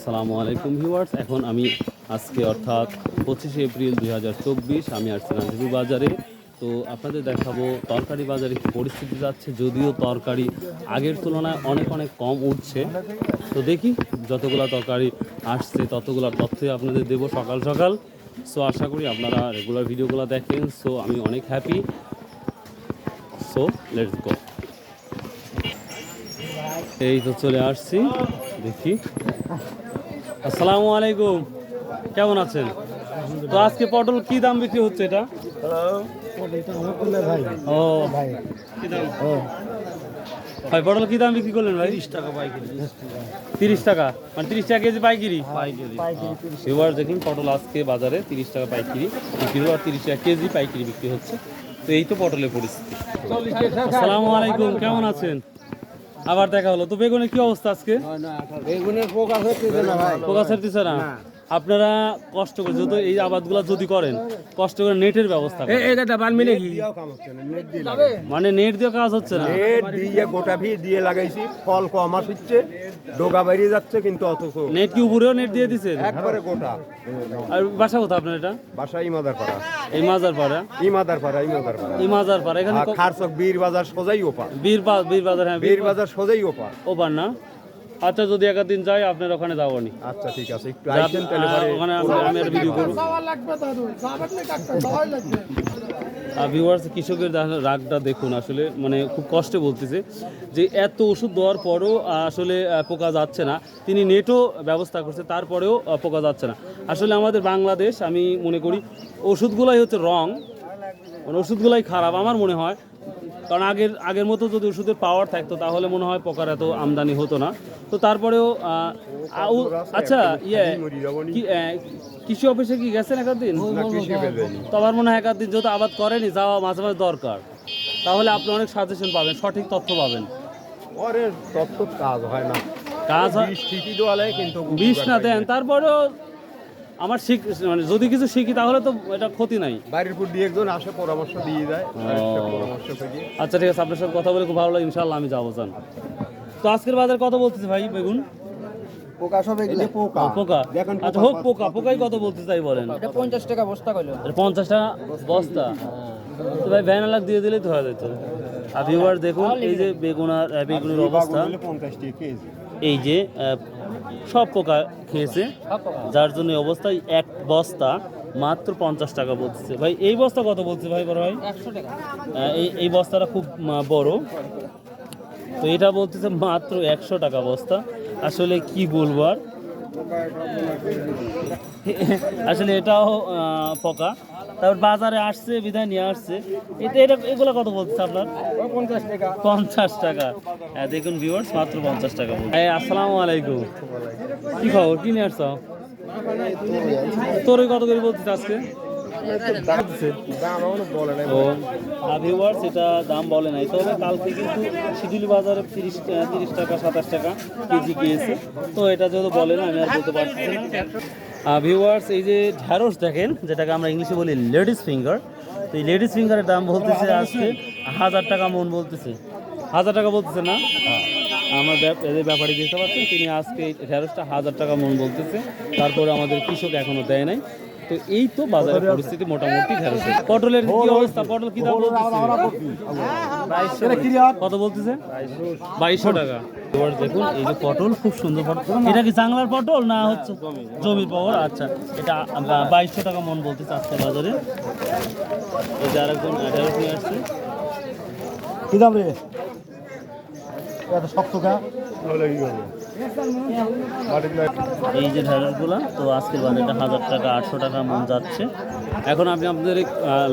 আসসালামু আলাইকুম ভিউয়ার্স। এখন আমি আজকে অর্থাৎ 25শে এপ্রিল 2024 আমি আসছি নাজিরপুর বাজারে। তো আপনাদের দেখাবো তরকারি বাজারে কী পরিস্থিতি যাচ্ছে, যদিও তরকারি আগের তুলনায় অনেক অনেক কম উঠছে। তো দেখি যতগুলো তরকারি আসছে ততগুলো তথ্যই আপনাদের দেবো সকাল সকাল। সো আশা করি আপনারা রেগুলার ভিডিওগুলো দেখেন। সো আমি অনেক হ্যাপি। So let's go. এই তো চলে আসছি, দেখি। আসসালামু আলাইকুম, কেমন আছেন? তো আজকে পটল কি দাম বিক্রি হচ্ছে এটা? ও ভাই, কি দাম ভাই পটল কি দাম বিক্রি করলেন ভাই? 30 টাকা পাইকারি। 30 টাকা মানে 30 টাকা কেজি পাইকারি? এবার দেখুন পটল আজকে বাজারে 30 টাকা পাইকারি বিক্রি আর 30 টাকা কেজি পাইকারি বিক্রি হচ্ছে। তো এই তো পটলের পরিস্থিতি। আসসালামু আলাইকুম, কেমন আছেন? আবার দেখা হলো। তো বেগুনের কি অবস্থা আজকে? বেগুনের পোকা হচ্ছে না ভাই, পোকা ছাড়তেছে না। আপনারা কষ্ট করে যদি এই আবাদগুলো যদি করেন, কষ্ট করে নেটের ব্যবস্থা করেন। মানে নেট দিয়ে কাজ হচ্ছে না। নেট দিয়ে গোটা ভি দিয়ে লাগাইছি, ফল কম আসছে, ডোগা বেরিয়ে যাচ্ছে, কিন্তু অথচ নেট কি উপরেও নেট দিয়ে দিচ্ছেন? একবারে গোটা। আর বাসা কোথায় আপনার এটা? বাসা ইমাদার পাড়া। এই মাজার পাড়া? ইমাদার পাড়া, ইমাদার পাড়া। এই মাজার পাড়া এখানে খারচক বীর বাজার সোজাই ওপা। বীর বাজার, হ্যাঁ বীর বাজার সোজাই ওপা। ওপার না? আচ্ছা, যদি একদিন যাই আপনার ওখানে যাবনি। আচ্ছা ঠিক আছে, একটু আইসেন তাহলে ওখানে আমি একটা ভিডিও করব। ভিউয়ার্স, কৃষকের রাগটা দেখুন, আসলে মানে খুব কষ্টে বলতেছে যে এত ওষুধ দেওয়ার পরেও আসলে পোকা যাচ্ছে না। তিনি নেটও ব্যবস্থা করছে, তারপরেও পোকা যাচ্ছে না। আসলে আমাদের বাংলাদেশ, আমি মনে করি ওষুধগুলাই হচ্ছে রং, মানে ওষুধগুলাই খারাপ আমার মনে হয়। কারণ আগের মতো যদি ওষুধের পাওয়ার থাকতো তাহলে মনে হয় পোকার এত আমদানি হতো না। তো তারপরেও আচ্ছা, কৃষি অফিসে কি গেছেন একদিন? তো আমার মনে হয় একদিন যদি আবাদ করেনি, যাওয়া মাঝে মাঝে দরকার। তাহলে আপনি অনেক সাজেশন পাবেন, সঠিক তথ্য পাবেন। তথ্য কাজ হয় না, কাজ হয় ঠিকই দেওয়া লাগে, কিন্তু বিষ না দেন। তারপরেও আমার মানে যদি কিছু শিখি তাহলে তো এটা ক্ষতি নাই। বাড়ির উপর দিয়ে একজন আসে, পরামর্শ দিয়ে যায়। আচ্ছা ঠিক আছে, আপনার সাথে কথা বলে খুব ভালো লাগে। ইনশাআল্লাহ আমি যাবো। যান। তো আজকের বাজার কত বলতেছে ভাই বেগুন? পোকা সব এগুলো পোকা। পোকা, আচ্ছা হোক, পোকাই কত বলতে চাই বলেন? এটা 50 টাকা বস্তা কইলো। 50 টাকা বস্তা? তো ভাই ভ্যান আলাদা দিয়ে দিলেই তো হয়ে যেত। আর ভিউয়ার দেখুন এই যে বেগুনের অবস্থা, এই যে সব পোকা খেয়েছে, যার জন্য অবস্থায় এক বস্তা মাত্র 50 টাকা বলতেছে। ভাই এই বস্তা কত বলছে ভাই? বড় ভাই 100 টাকা। এই বস্তাটা খুব বড়, তো এটা বলতেছে মাত্র 100 টাকা বস্তা। আসলে কি বলবো আর, আসলে এটাও পোকা। তারপর বাজারে আসছে, বিধায় নিয়ে আসছে। এগুলো কত বলছে আপনার? 50 টাকা। হ্যাঁ দেখুন ভিউয়ার্স, মাত্র 50 টাকা বলছে। আসসালামু আলাইকুম, কি খবর? কি নিয়ে আসছো? তোর কত করে বলছিস আজকে? এটা দাম বলে নাই, তবে কালকে কিন্তু শিডিউল বাজারে 30 টাকা 27 টাকা কেজি গিয়েছে। তো এটা যেহেতু বলে না, আমি আর বলতে পারছি না। ভিউয়ার্স, এই যে ঢ্যাঁড়স দেখেন, যেটাকে আমরা ইংলিশে বলি লেডিস ফিঙ্গার। তো এই লেডিস ফিঙ্গারের দাম বলতেছে আজকে 1000 টাকা মন বলতেছে। 1000 টাকা বলতেছে না? আমার ব্যাপারী দেখতে পাচ্ছেন, তিনি আজকে ঢ্যাঁড়সটা 1000 টাকা মন বলতেছে। তারপরে আমাদের কৃষক এখনো দেয় নাই। তো এই তো বাজারের পরিস্থিতি মোটামুটি ঢেঁড়সের। পটলের কি অবস্থা? পটল কি দাম বলতেছে? কত বলতেছে? 2200 টাকা। এবার দেখুন এই যে পটল, খুব সুন্দর পটল। এটা কি জাংলার পটল না হচ্ছে জমির পটল? আচ্ছা, এটা 2200 টাকা মন বলতেছে আজকে বাজারে। এই যে আরেকজন ঢেঁড়স নিয়ে আসছে। কি দাম রে? এত শক্ত কা? এই যে ঢেঁড়সগুলা, তো আজকের বাজারটা 1000 টাকা 800 টাকা মন যাচ্ছে। এখন আপনি আপনাদের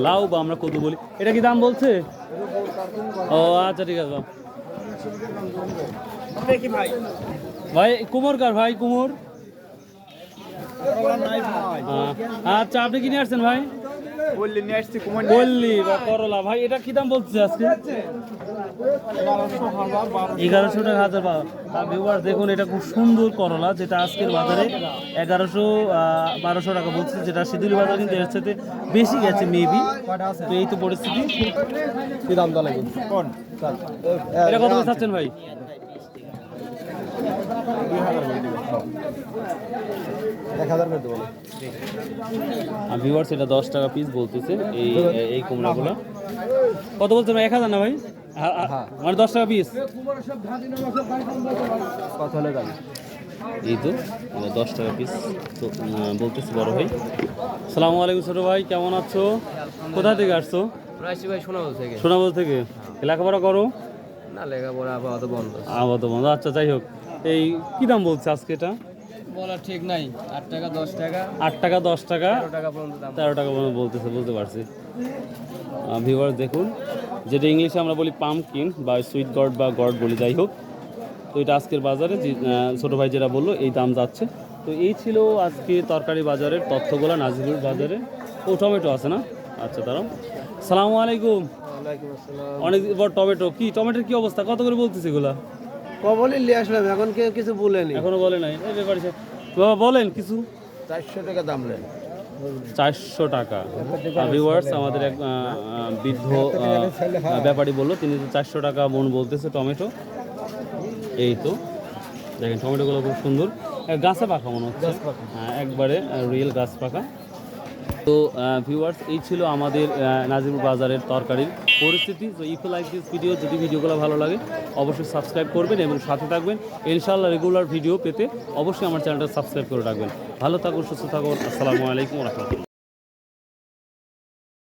লাউ বা আমরা কত বলি, এটা কি দাম বলছে? ও আচ্ছা ঠিক আছে ভাই। কুমোর কার ভাই? কুমোর? আচ্ছা, আপনি কি নিয়ে আসছেন ভাই? বললি বা করলা ভাই, এটা কি দাম বলছে আজকে? 1100 টাকা 1000 পাওয়া। ভিউয়ার্স দেখুন, এটা খুব সুন্দর করলা, যেটা আজকের বাজারে 1100-1200 টাকা বলছে, যেটা শিডিউল বাজারে কিন্তু এর সাথে বেশি গেছে মেবি। তো এই তো পরিস্থিতি। কি দাম দা লাগে? এটা কত চাচ্ছেন ভাই? আর ভিউয়ার্স এটা 10 টাকা পিস বলতেছে এই কুমড়াগুলো। কত বলছেন ভাই? 1000 না ভাই? মানে 10 টাকা পিস। কত হলে যাবে? এই তো 10 টাকা পিস তো বলতেছি বড় ভাই। আসসালামু আলাইকুম ছোট ভাই, কেমন আছো? কোথা থেকে আসছো? ভাই শোনাবো থেকে। সোনাবল থেকে। লেখাপড়া করো? না, লেখাপড়া আপাতত বন্ধ। আপাতত বন্ধ। আচ্ছা, যাই হোক, এই কি দাম বলছে আজকে এটা? বলা ঠিক নাই, 8 টাকা 10 টাকা 8 টাকা 10 টাকা 13 টাকা পর্যন্ত দাম। 13 টাকা পর্যন্ত বলতেছে, বুঝতে পারছি। ভিউয়ার দেখুন, যেটা ইংলিশে আমরা বলি পাম্পকিন বা সুইট গড বা গড বলি, যাই হোক। তো এটা আজকের বাজারে যে ছোটো ভাই যেটা বললো এই দাম যাচ্ছে। তো এই ছিল আজকে তরকারি বাজারের তথ্যগুলো নাজিরুল বাজারে। ও টমেটো আছে না? আচ্ছা, দাঁড়াও। সালামু আলাইকুম। ওয়ালাইকুম আসসালাম। অনেক বড় টমেটো। কি টমেটোর কি অবস্থা? কত করে বলতেছে এগুলা? কবলে নিয়ে আসলাম, এখন কেউ কিছু বলেনি। এখনো বলে নাই এই ব্যাপারে। বাবা বলেন কিছু। 400 টাকা দাম নেন। 400 টাকা। ভিউয়ার্স আমাদের এক বৃদ্ধ ব্যাপারী বললো, তিনি 400 টাকা মন বলতেছে টমেটো। এই তো দেখেন টমেটোগুলো খুব সুন্দর, গাছে পাকা মনে হচ্ছে। হ্যাঁ, একবারে রিয়েল গাছ পাকা। তো ভিউয়ার্স এই ছিল আমাদের নাজিরুল বাজারের তরকারির পরিস্থিতি। তো if you like this video, যদি ভিডিওগুলো ভালো লাগে অবশ্যই সাবস্ক্রাইব করবেন এবং সাথে থাকবেন। ইনশাআল্লাহ রেগুলার ভিডিও পেতে অবশ্যই আমার চ্যানেলটা সাবস্ক্রাইব করে রাখবেন। ভালো থাকুন, সুস্থ থাকুন। আসসালামু আলাইকুম ওয়া রাহমাতুল্লাহ।